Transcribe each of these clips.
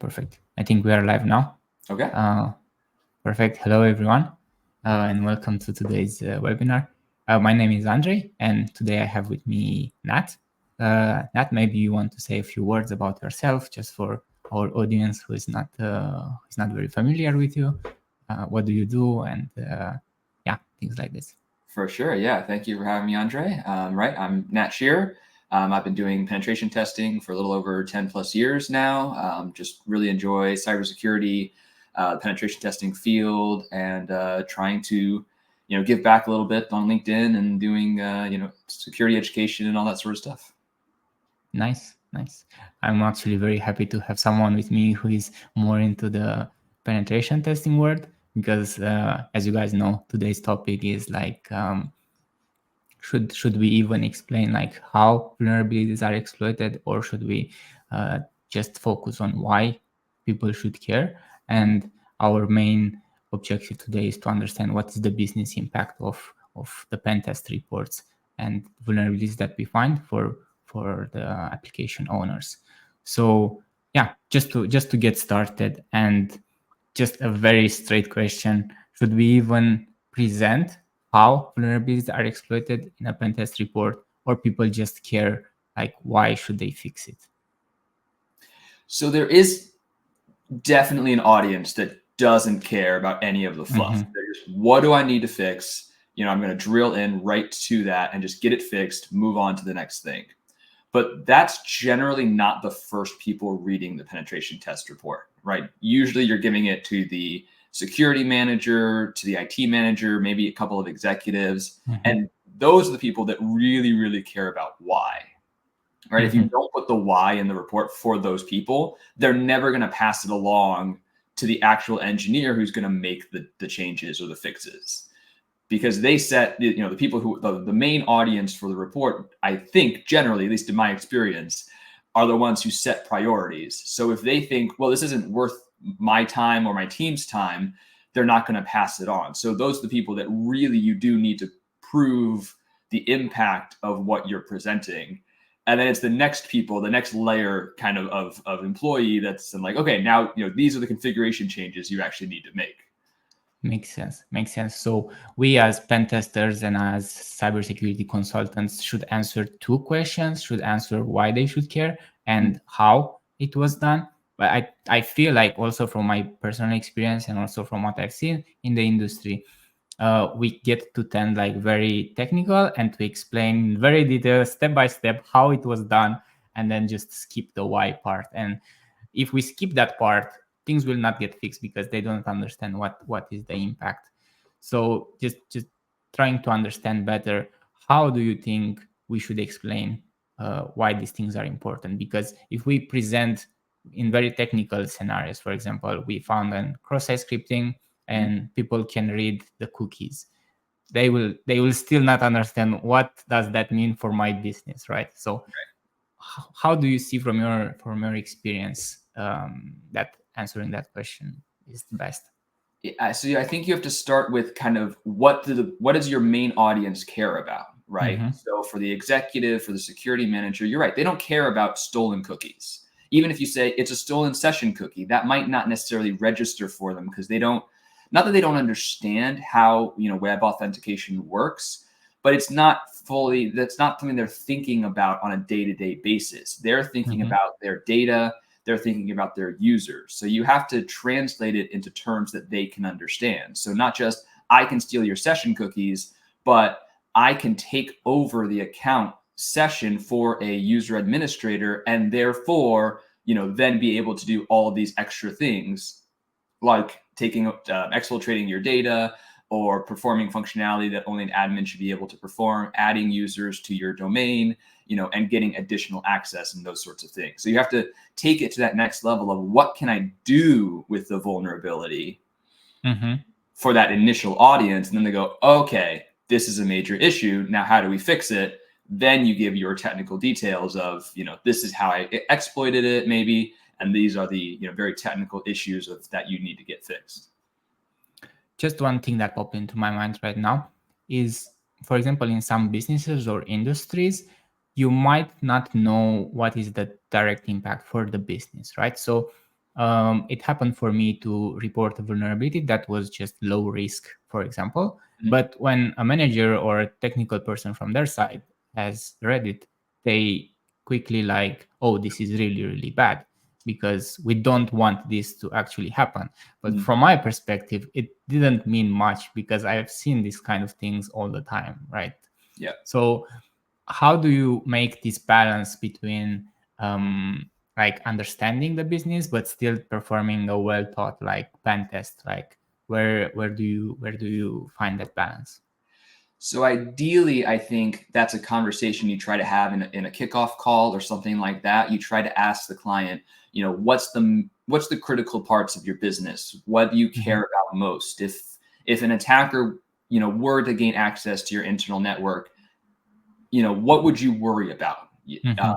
Perfect. I think we are live now. Okay. Perfect. Hello, everyone, and welcome to today's webinar. My name is Andre, and today I have with me Nat. Nat, maybe you want to say a few words about yourself, just for our audience who is not very familiar with you. What do you do, and yeah, things like this. For sure. Yeah. Thank you for having me, Andre. Right. I'm Nat Shearer. I've been doing penetration testing for a little over 10 plus years now. Just really enjoy cybersecurity, penetration testing field, and trying to, give back a little bit on LinkedIn and doing, security education and all that sort of stuff. Nice. I'm actually very happy to have someone with me who is more into the penetration testing world, because as you guys know, today's topic is like should we even explain like how vulnerabilities are exploited, or should we just focus on why people should care? And our main objective today is to understand what is the business impact of the pen test reports and vulnerabilities that we find for the application owners. So yeah, just to get started, and just a very straight question: should we even present how vulnerabilities are exploited in a pen test report, or people just care like why should they fix it? So there is definitely an audience that doesn't care about any of the fluff. They're just, what do I need to fix? I'm going to drill in right to that and just get it fixed, move on to the next thing. But that's generally not the first people reading the penetration test report, right? Usually you're giving it to the security manager, to the IT manager, maybe a couple of executives. And those are the people that really, really care about why, right? If you don't put the why in the report for those people, they're never going to pass it along to the actual engineer who's going to make the changes or the fixes. Because they set, the people who, the main audience for the report, I think generally, at least in my experience, are the ones who set priorities. So if they think, well, this isn't worth my time or my team's time, they're not going to pass it on. So those are the people that really you do need to prove the impact of what you're presenting. And then it's the next people, the next layer kind of employee that's like, okay, now, these are the configuration changes you actually need to make. Makes sense. So we as pen testers and as cybersecurity consultants should answer two questions: should answer why they should care and how it was done. But I feel like, also from my personal experience and also from what I've seen in the industry, we get to tend like very technical and to explain very detailed, step by step, how it was done, and then just skip the why part. And if we skip that part, things will not get fixed because they don't understand what is the impact. So just trying to understand better, how do you think we should explain why these things are important? Because if we present in very technical scenarios, for example, we found an cross-site scripting and people can read the cookies, they will still not understand what does that mean for my business, right? So how do you see from your experience that answering that question is the best? So I think you have to start with kind of what does your main audience care about, right? So for the executive, for the security manager, you're right. They don't care about stolen cookies. Even if you say it's a stolen session cookie, that might not necessarily register for them because not that they don't understand how, web authentication works, but that's not something they're thinking about on a day-to-day basis. They're thinking about their data, they're thinking about their users. So you have to translate it into terms that they can understand. So not just, I can steal your session cookies, but I can take over the account session for a user administrator and therefore, then be able to do all of these extra things like exfiltrating your data or performing functionality that only an admin should be able to perform, adding users to your domain, and getting additional access and those sorts of things. So you have to take it to that next level of what can I do with the vulnerability for that initial audience. And then they go, okay, this is a major issue. Now, how do we fix it? Then you give your technical details of, this is how I exploited it maybe. And these are the very technical issues that you need to get fixed. Just one thing that popped into my mind right now is, for example, in some businesses or industries, you might not know what is the direct impact for the business, right? So It happened for me to report a vulnerability that was just low risk, for example. Mhm. But when a manager or a technical person from their side has read it, they quickly like, oh, this is really, really bad because we don't want this to actually happen. But Mhm. from my perspective, it didn't mean much because I have seen these kind of things all the time, right? Yeah. So how do you make this balance between like understanding the business but still performing a well thought like pen test? Like where do you find that balance? So ideally, I think that's a conversation you try to have in a kickoff call or something like that. You try to ask the client, what's the critical parts of your business? What do you care Mhm, about most? If an attacker, were to gain access to your internal network, what would you worry about? Uh,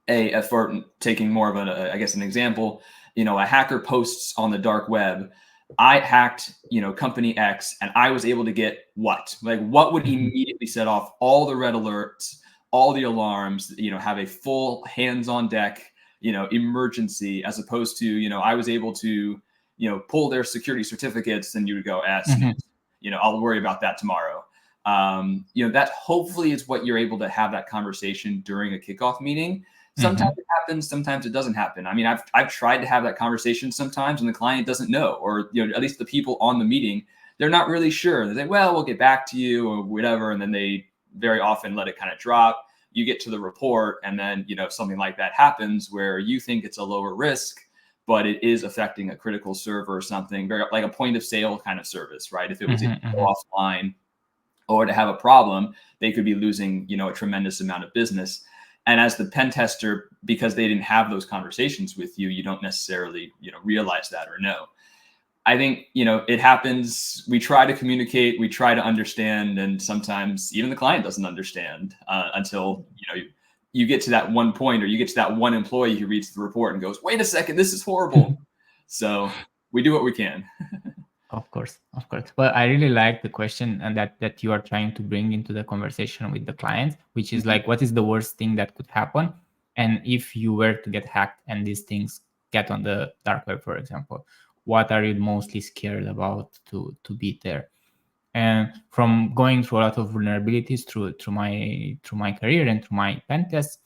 mhm, for taking more of I guess an example, a hacker posts on the dark web, I hacked, company X, and I was able to get what? Like, what would mhm, immediately set off all the red alerts, all the alarms, have a full hands on deck, emergency, as opposed to, I was able to, pull their security certificates, and you would go, snooze, mhm, I'll worry about that tomorrow. That hopefully is what you're able to have that conversation during a kickoff meeting. Sometimes mhm, it happens, sometimes it doesn't happen. I mean, I've tried to have that conversation sometimes, and the client doesn't know, or at least the people on the meeting, they're not really sure. They say, "Well, we'll get back to you," or whatever, and then they very often let it kind of drop. You get to the report, and then something like that happens where you think it's a lower risk, but it is affecting a critical server or something, very like a point of sale kind of service, right? If it was able mhm, to go mhm, offline or to have a problem, they could be losing, a tremendous amount of business. And as the pen tester, because they didn't have those conversations with you, you don't necessarily, realize that or know. I think, it happens. We try to communicate, we try to understand, and sometimes even the client doesn't understand until, you get to that one point, or you get to that one employee who reads the report and goes, wait a second, this is horrible. So we do what we can. Of course, of course. Well, I really like the question and that you are trying to bring into the conversation with the client, which is Mhm. like, what is the worst thing that could happen? And if you were to get hacked and these things get on the dark web, for example, what are you mostly scared about to be there? And from going through a lot of vulnerabilities through my career and through my pen tests,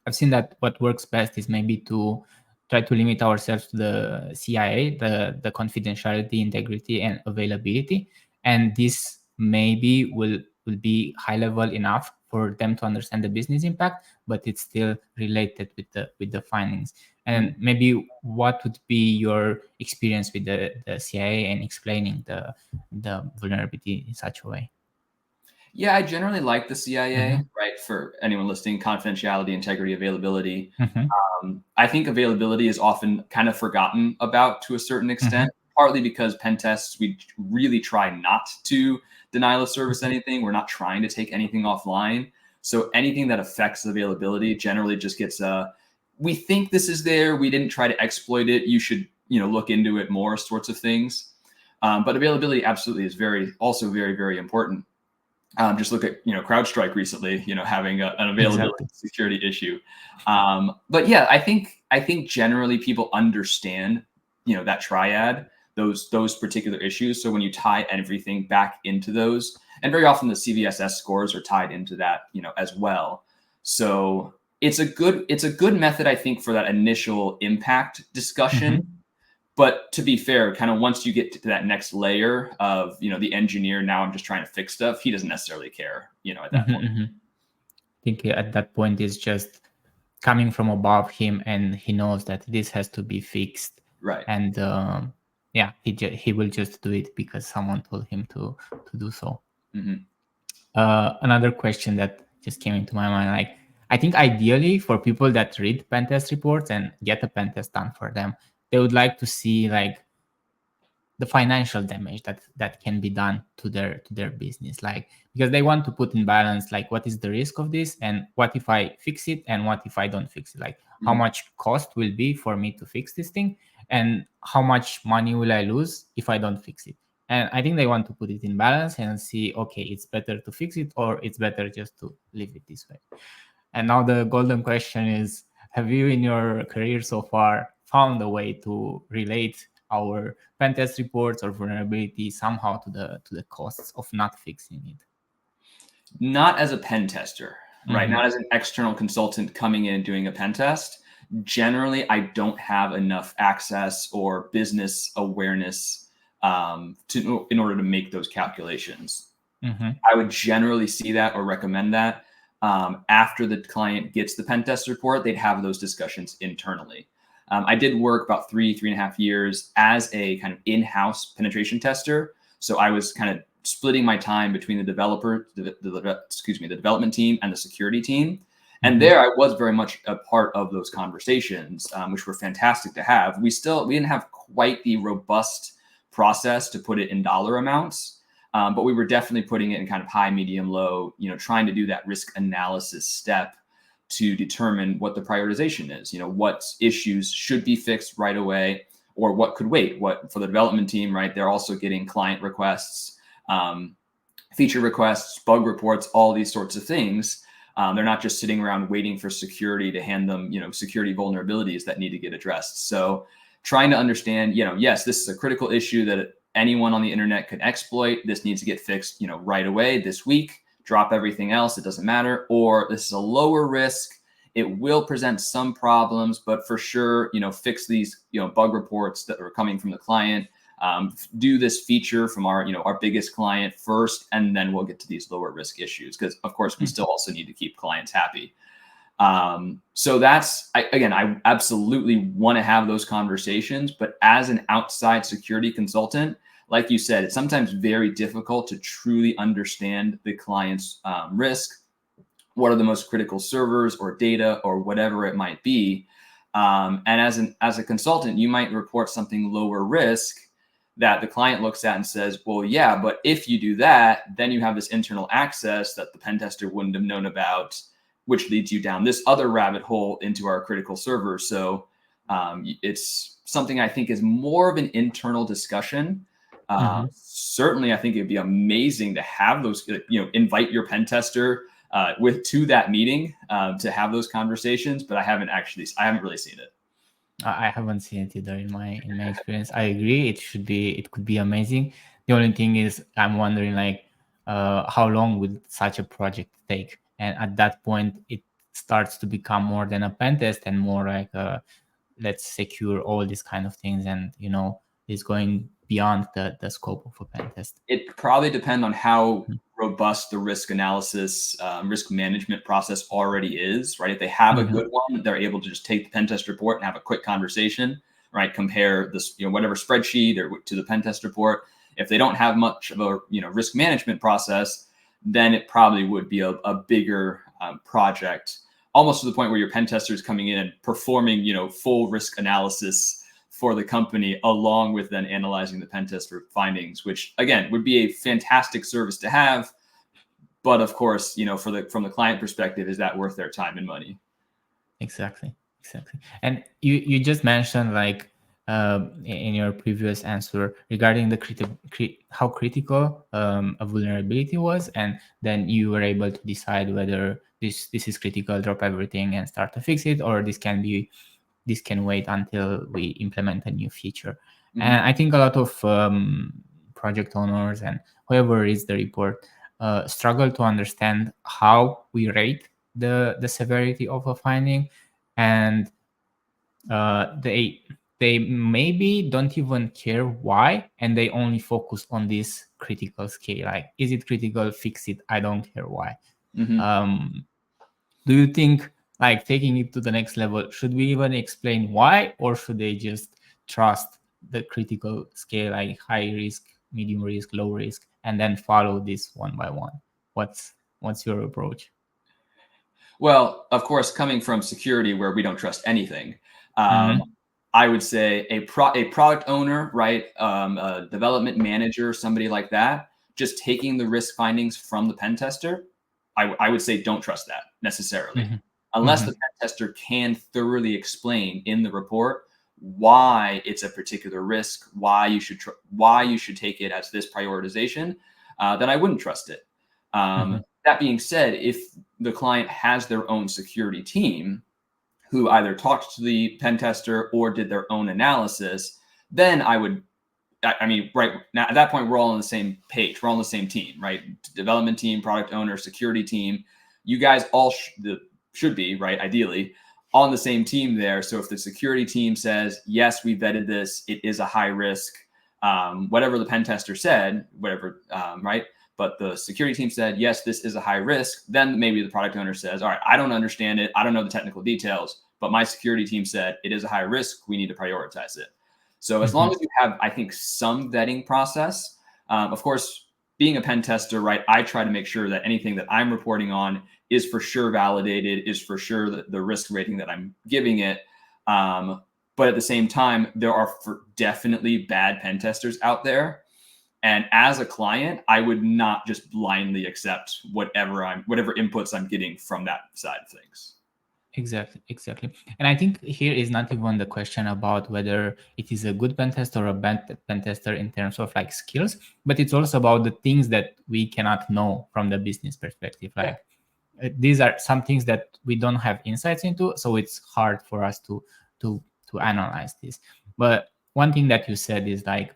I've seen that what works best is maybe to try to limit ourselves to the CIA, the confidentiality, integrity, and availability. And this maybe will be high level enough for them to understand the business impact, but it's still related with the findings. Mhm. And maybe what would be your experience with the CIA and explaining the vulnerability in such a way? Yeah, I generally like the CIA, Mm-hmm, right? For anyone listening, confidentiality, integrity, availability. mm-hmm, I think availability is often kind of forgotten about to a certain mm-hmm, extent, partly because pen tests, we really try not to denial of service anything. We're not trying to take anything offline. So anything that affects availability generally just gets we think this is there. We didn't try to exploit it. You should, look into it more, sorts of things. But availability absolutely is also very, very important. Just look at CrowdStrike recently, having an availability exactly. security issue. But yeah, I think generally people understand that triad, those particular issues. So when you tie everything back into those, and very often the CVSS scores are tied into that as well. So it's a good method, I think, for that initial impact discussion. Mm-hmm. But to be fair, kind of once you get to that next layer of, the engineer, now I'm just trying to fix stuff, he doesn't necessarily care, at that point. Mm-hmm. Think at that point is just coming from above him and he knows that this has to be fixed, Right. and yeah, he will just do it because someone told him to do so. Hmm. Another question that just came into my mind, like, I think ideally for people that read pen test reports and get a pen test done for them, they would like to see like the financial damage that can be done to their business, like, because they want to put in balance like what is the risk of this and what if I fix it and what if I don't fix it, like how Hmm. much cost will be for me to fix this thing and how much money will I lose if I don't fix it. And I think they want to put it in balance and see, okay, it's better to fix it or it's better just to leave it this way. And now the golden question is, have you in your career so far found a way to relate our pen test reports or vulnerability somehow to the costs of not fixing it? Not as a pen tester, right? Not as an external consultant coming in and doing a pen test. Generally, I don't have enough access or business awareness in order to make those calculations. I would generally see that or recommend that after the client gets the pen test report, they'd have those discussions internally. I did work about 3.5 years as a kind of in-house penetration tester. So I was kind of splitting my time between the development team and the security team. And there I was very much a part of those conversations, which were fantastic to have. We didn't have quite the robust process to put it in dollar amounts, but we were definitely putting it in kind of high, medium, low, trying to do that risk analysis step to determine what the prioritization is, what issues should be fixed right away or what could wait. What for the development team, right? They're also getting client requests, feature requests, bug reports, all these sorts of things. They're not just sitting around waiting for security to hand them, security vulnerabilities that need to get addressed. So trying to understand, yes, this is a critical issue that anyone on the internet could exploit. This needs to get fixed, right away this week. Drop everything else. It doesn't matter. Or this is a lower risk. It will present some problems, but for sure, fix these, bug reports that are coming from the client. Do this feature from our biggest client first, and then we'll get to these lower risk issues because, of course, we still also need to keep clients happy. So that's, I absolutely want to have those conversations, but as an outside security consultant, like you said, it's sometimes very difficult to truly understand the client's risk. What are the most critical servers or data or whatever it might be? And as a consultant, you might report something lower risk that the client looks at and says, well, yeah, but if you do that, then you have this internal access that the pen tester wouldn't have known about, which leads you down this other rabbit hole into our critical server. So it's something I think is more of an internal discussion. Certainly, I think it'd be amazing to have those, invite your pen tester to that meeting to have those conversations. But I haven't really seen it. I haven't seen it either in my experience. I agree. It could be amazing. The only thing is, I'm wondering how long would such a project take? And at that point, it starts to become more than a pen test and more like let's secure all these kind of things, and is going beyond the scope of a pen test. It probably depends on how robust the risk analysis, risk management process already is, right? If they have a good one, they're able to just take the pen test report and have a quick conversation, right? Compare this, whatever spreadsheet or to the pen test report. If they don't have much of a, risk management process, then it probably would be a bigger project, almost to the point where your pen tester is coming in and performing, full risk analysis for the company, along with then analyzing the pen test findings, which again would be a fantastic service to have. But of course, from the client perspective, is that worth their time and money? Exactly. And you just mentioned in your previous answer regarding the how critical a vulnerability was, and then you were able to decide whether this is critical, drop everything and start to fix it, or this can wait until we implement a new feature. And I think a lot of project owners and whoever reads the report struggle to understand how we rate the severity of a finding, and they maybe don't even care why, and they only focus on this critical scale, like, is it critical, fix it, I don't care why. Do you think, like, taking it to the next level, should we even explain why, or should they just trust the critical scale, like high risk, medium risk, low risk, and then follow this one by one? What's your approach? Well, of course, coming from security where we don't trust anything, I would say a product owner, right, a development manager, somebody like that, just taking the risk findings from the pen tester, I would say don't trust that necessarily, unless the pen tester can thoroughly explain in the report why it's a particular risk, why you should take it as this prioritization. Then I wouldn't trust it. That being said, if the client has their own security team, who either talked to the pen tester or did their own analysis, then I mean, right now at that point, we're all on the same page. We're all on the same team, right? Development team, product owner, security team. You guys all should be, right, ideally, on the same team there. So if the security team says, yes, we vetted this, it is a high risk, whatever the pen tester said, whatever, right? But the security team said, yes, this is a high risk. Then maybe the product owner says, all right, I don't understand it. I don't know the technical details, but my security team said it is a high risk. We need to prioritize it. So as long as you have, I think, some vetting process, of course, being a pen tester, right, I try to make sure that anything that I'm reporting on is for sure validated, is for sure the risk rating that I'm giving it. But at the same time, there are definitely bad pen testers out there. And as a client, I would not just blindly accept whatever inputs I'm getting from that side of things. Exactly. And I think here is not even the question about whether it is a good pen tester or a bad pen tester in terms of like skills, but it's also about the things that we cannot know from the business perspective. Like these are some things that we don't have insights into, so it's hard for us to analyze this. But one thing that you said is like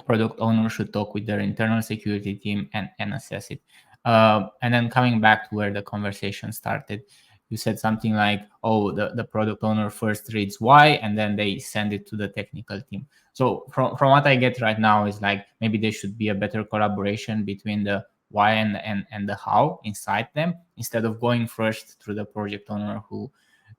product owners should talk with their internal security team and assess it. And then coming back to where the conversation started, you said something like, oh, the product owner first reads why, and then they send it to the technical team. So from what I get right now is like maybe there should be a better collaboration between the why and the how inside them, instead of going first through the project owner who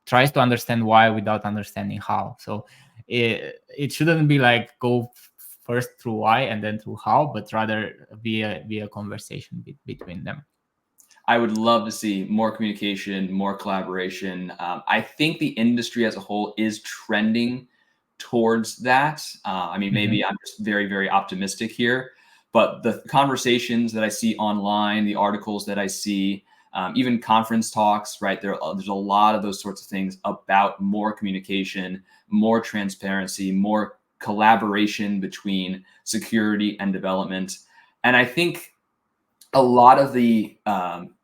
tries to understand why without understanding how. So it shouldn't be like go first through why and then through how, but rather be a conversation between them. I would love to see more communication, more collaboration. I think the industry as a whole is trending towards that. I mean, maybe I'm just very, very optimistic here, but the conversations that I see online, the articles that I see, even conference talks, right? There's a lot of those sorts of things about more communication, more transparency, more collaboration between security and development. And I think a lot of the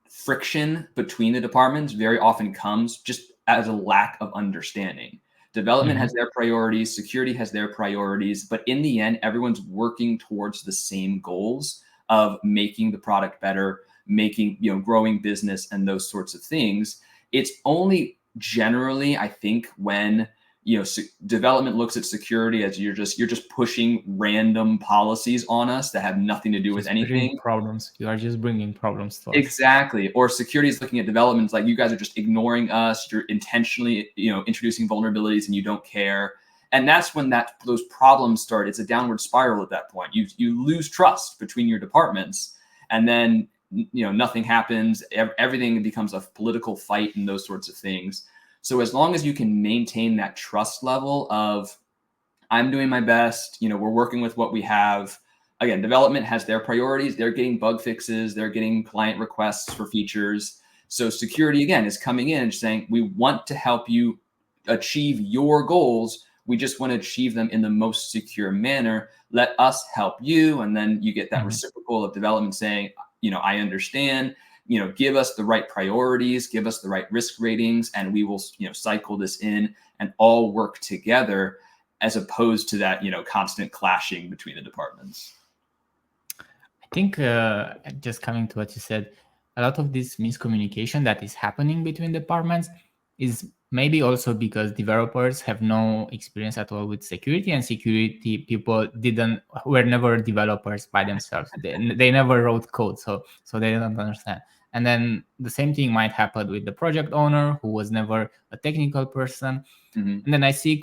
friction between the departments very often comes just as a lack of understanding. Development has their priorities, security has their priorities, but in the end, everyone's working towards the same goals of making the product better, making, growing business and those sorts of things. It's only generally, I think, when development looks at security as you're just pushing random policies on us that have nothing to do with anything. Problems. You are just bringing problems to us. Exactly. Or security is looking at developments like you guys are just ignoring us. You're intentionally, introducing vulnerabilities and you don't care. And that's when those problems start. It's a downward spiral at that point. You lose trust between your departments, and then nothing happens. Everything becomes a political fight and those sorts of things. So as long as you can maintain that trust level of, I'm doing my best, we're working with what we have. Again, development has their priorities. They're getting bug fixes. They're getting client requests for features. So security, again, is coming in and saying, we want to help you achieve your goals. We just want to achieve them in the most secure manner. Let us help you. And then you get that reciprocal of development saying, I understand. Give us the right priorities, give us the right risk ratings, and we will, cycle this in and all work together, as opposed to that, constant clashing between the departments. I think just coming to what you said, a lot of this miscommunication that is happening between departments is maybe also because developers have no experience at all with security, and security people were never developers by themselves. They never wrote code, so they don't understand. And then the same thing might happen with the project owner who was never a technical person. And then I see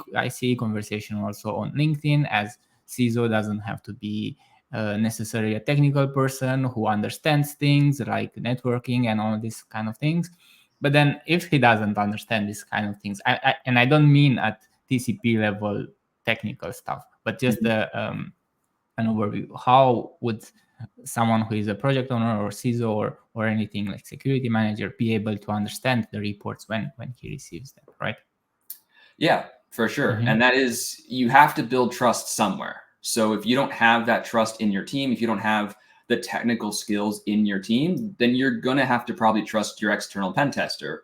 conversation also on LinkedIn, as CISO doesn't have to be necessarily a technical person who understands things like networking and all these kind of things. But then if he doesn't understand these kind of things, and I don't mean at TCP level technical stuff, but just an overview, how would someone who is a project owner or CISO or anything like security manager be able to understand the reports when he receives them, right? Yeah, for sure. And that is, you have to build trust somewhere. So if you don't have that trust in your team, if you don't have the technical skills in your team, then you're going to have to probably trust your external pen tester.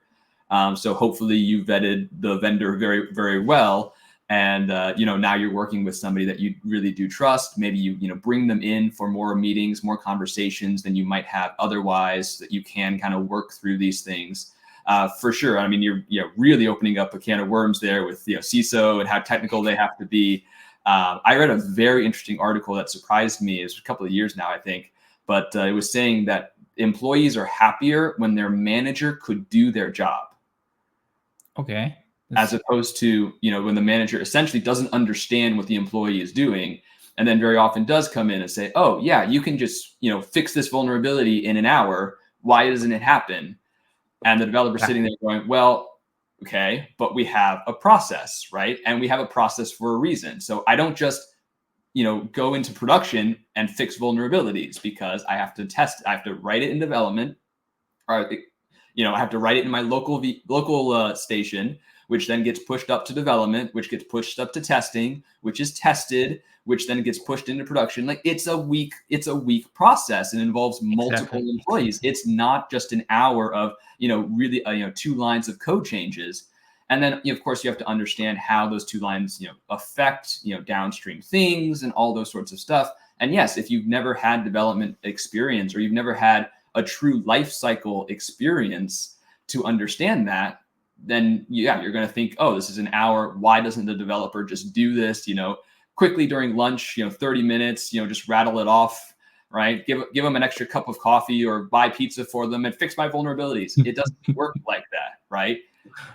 So hopefully you vetted the vendor very, very well. And now you're working with somebody that you really do trust. Maybe you bring them in for more meetings, more conversations than you might have otherwise, so that you can kind of work through these things. For sure. I mean, you're really opening up a can of worms there with CISO and how technical they have to be. I read a very interesting article that surprised me. It's a couple of years now, I think, but it was saying that employees are happier when their manager could do their job. Okay. As opposed to, when the manager essentially doesn't understand what the employee is doing, and then very often does come in and say, oh yeah, you can just, fix this vulnerability in an hour. Why doesn't it happen? And the developer sitting there going, well, okay, but we have a process, right? And we have a process for a reason. So I don't just, go into production and fix vulnerabilities, because I have to test, I have to write it in development, or, I have to write it in my local station, which then gets pushed up to development, which gets pushed up to testing, which is tested, which then gets pushed into production. Like it's a week process, and involves multiple employees. It's not just an hour of, really, 2 lines of code changes. And then, of course, you have to understand how those 2 lines, affect, downstream things and all those sorts of stuff. And yes, if you've never had development experience, or you've never had a true life cycle experience to understand that, then you're going to think, oh, this is an hour. Why doesn't the developer just do this, quickly during lunch, 30 minutes, just rattle it off, right? Give them an extra cup of coffee or buy pizza for them and fix my vulnerabilities. It doesn't work like that, right?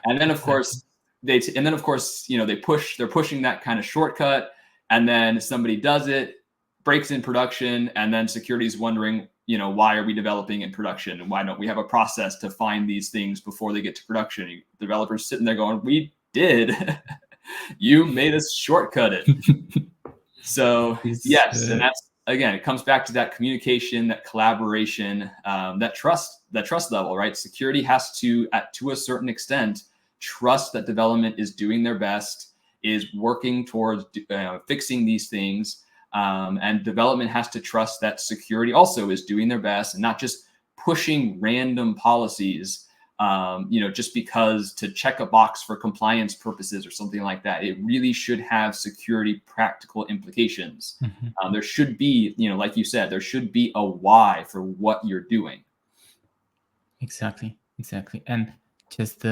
And then of course they're pushing that kind of shortcut, and then somebody does it, breaks in production, and then security is wondering, why are we developing in production, and why don't we have a process to find these things before they get to production? Developers sitting there going, we did. You made us shortcut it. So yes, and that's, again, it comes back to that communication, that collaboration, that trust level, right? Security has to a certain extent, trust that development is doing their best, is working towards fixing these things. And development has to trust that security also is doing their best, and not just pushing random policies, just because to check a box for compliance purposes or something like that. It really should have security practical implications. There should be, like you said, there should be a why for what you're doing. Exactly. And just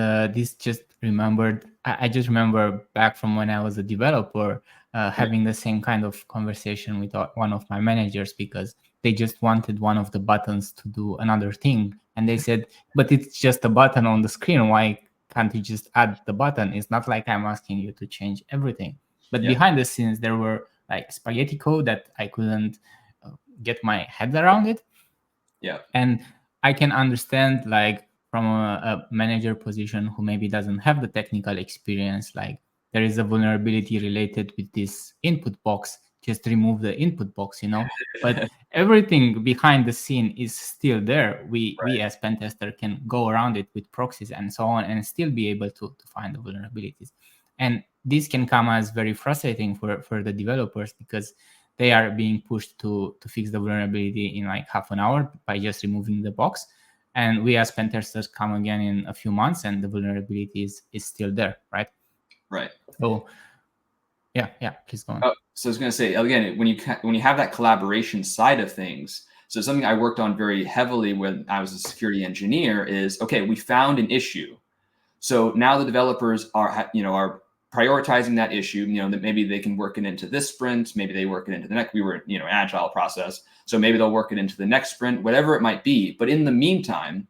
remembered, I just remember back from when I was a developer, having the same kind of conversation with one of my managers, because they just wanted one of the buttons to do another thing. And they said, but it's just a button on the screen. Why can't you just add the button? It's not like I'm asking you to change everything. But behind the scenes, there were like spaghetti code that I couldn't get my head around it. Yeah. And I can understand, like, from a manager position who maybe doesn't have the technical experience, like there is a vulnerability related with this input box, just remove the input box, but everything behind the scene is still there. We as pen tester can go around it with proxies and so on, and still be able to find the vulnerabilities. And this can come as very frustrating for the developers, because they are being pushed to fix the vulnerability in like half an hour by just removing the box. And we as pen testers come again in a few months, and the vulnerability is still there, right? Right. So yeah, please go on. So I was going to say, again, when you have that collaboration side of things, so something I worked on very heavily when I was a security engineer is, okay, we found an issue. So now the developers are prioritizing that issue, that maybe they can work it into this sprint, maybe they work it into the next. We were, an agile process. So maybe they'll work it into the next sprint, whatever it might be. But in the meantime,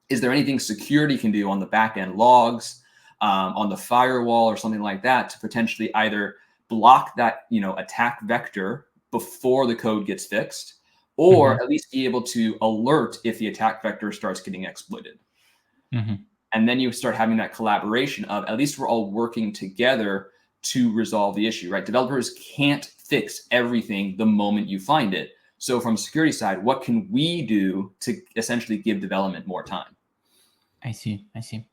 is there anything security can do on the back end logs, on the firewall or something like that, to potentially either block that, attack vector before the code gets fixed, or at least be able to alert if the attack vector starts getting exploited. And then you start having that collaboration of, at least we're all working together to resolve the issue, right? Developers can't fix everything the moment you find it. So from security side, what can we do to essentially give development more time? I see.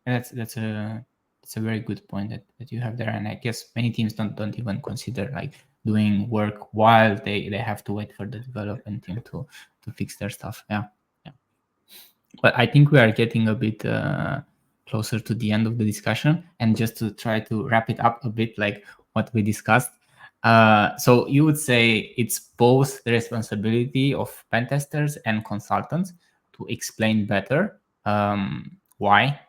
That's a very good point that you have there. And I guess many teams don't even consider like doing work while they have to wait for the development team to fix their stuff. Yeah. But I think we are getting a bit closer to the end of the discussion, and just to try to wrap it up a bit, like what we discussed. So you would say it's both the responsibility of pen testers and consultants to explain better why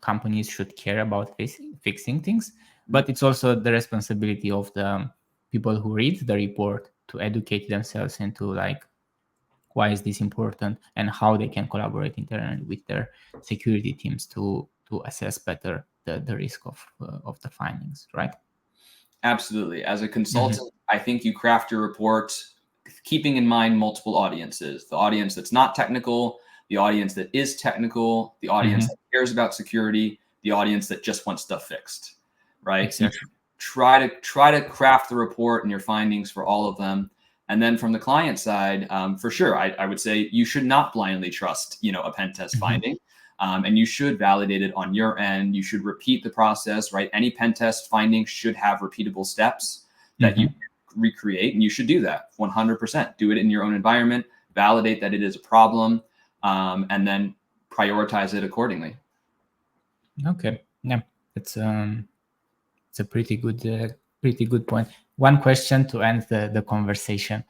companies should care about fixing things, but it's also the responsibility of the people who read the report to educate themselves into like why is this important and how they can collaborate internally with their security teams to assess better the risk of the findings, right? Absolutely. As a consultant, I think you craft your report keeping in mind multiple audiences: the audience that's not technical, the audience that is technical, the audience that cares about security, the audience that just wants stuff fixed, right? Exactly. You try to craft the report and your findings for all of them. And then from the client side, for sure, I would say you should not blindly trust, a pen test finding. And you should validate it on your end. You should repeat the process, right? Any pen test finding should have repeatable steps that you recreate, and you should do that 100%. Do it in your own environment, validate that it is a problem, and then prioritize it accordingly. Okay, yeah, it's a pretty good point. One question to end the conversation: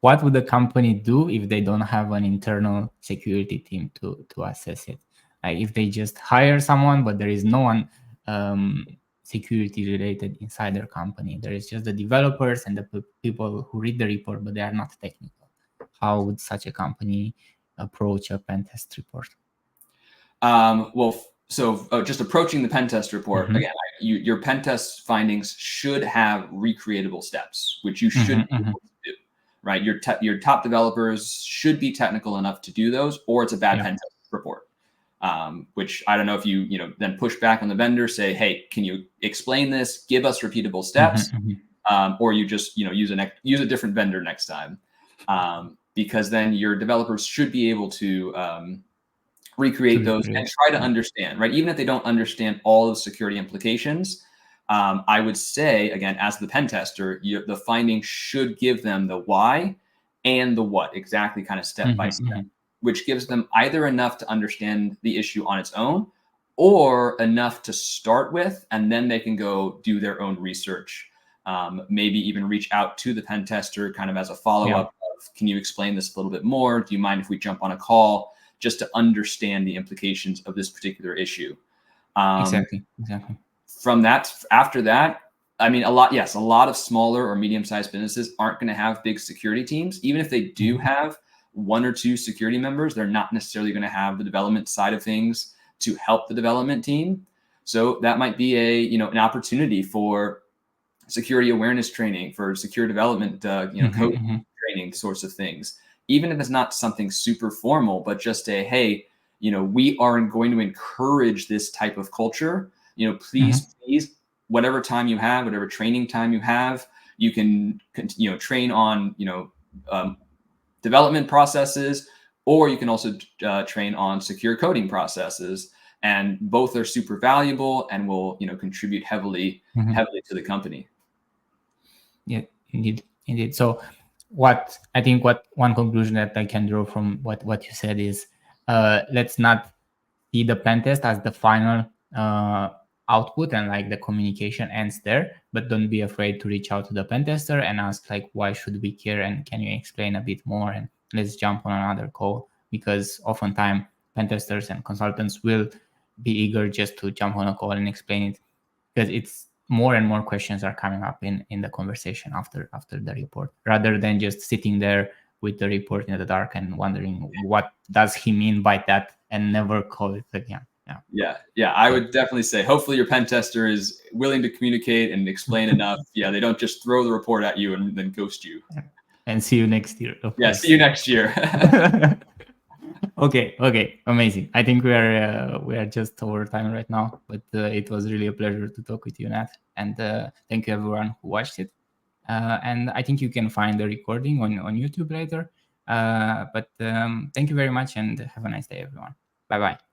what would a company do if they don't have an internal security team to assess it? Like if they just hire someone, but there is no one security related inside their company. There is just the developers and the people who read the report, but they are not technical. How would such a company approach a pen test report? Just approaching the pen test report, again, your pen test findings should have recreatable steps, which you should be able to do, right? Your top developers should be technical enough to do those, or it's a bad pen test report. Which I don't know if you then push back on the vendor, say, hey, can you explain this? Give us repeatable steps, or you just use a different vendor next time, because then your developers should be able to recreate those and try to understand, right? Even if they don't understand all of the security implications, I would say, again, as the pen tester, the finding should give them the why and the what, exactly, kind of step by step, which gives them either enough to understand the issue on its own or enough to start with, and then they can go do their own research. Maybe even reach out to the pen tester kind of as a follow-up of, can you explain this a little bit more? Do you mind if we jump on a call just to understand the implications of this particular issue? Exactly. From that, after that, I mean, a lot of smaller or medium-sized businesses aren't going to have big security teams. Even if they do have one or two security members, they're not necessarily going to have the development side of things to help the development team. So that might be an opportunity for security awareness training, for secure development, code training sorts of things. Even if it's not something super formal, but just hey, we are going to encourage this type of culture. Please, whatever time you have, whatever training time you have, you can, train on, development processes, or you can also train on secure coding processes. And both are super valuable and will, contribute heavily to the company. Yeah, indeed. So what one conclusion that I can draw from what you said is, let's not see the pen test as the final output and like the communication ends there, but don't be afraid to reach out to the pen tester and ask like, why should we care, and can you explain a bit more, and let's jump on another call, because oftentimes pen testers and consultants will be eager just to jump on a call and explain it, because it's more and more questions are coming up in the conversation after the report, rather than just sitting there with the report in the dark and wondering what does he mean by that, and never call it again. Yeah. I would definitely say, hopefully your pen tester is willing to communicate and explain enough. Yeah, they don't just throw the report at you and then ghost you. And see you next year. See you next year. Okay, amazing. I think we are just over time right now, but it was really a pleasure to talk with you, Nat, and thank you everyone who watched it. And I think you can find the recording on YouTube later. But thank you very much, and have a nice day, everyone. Bye bye.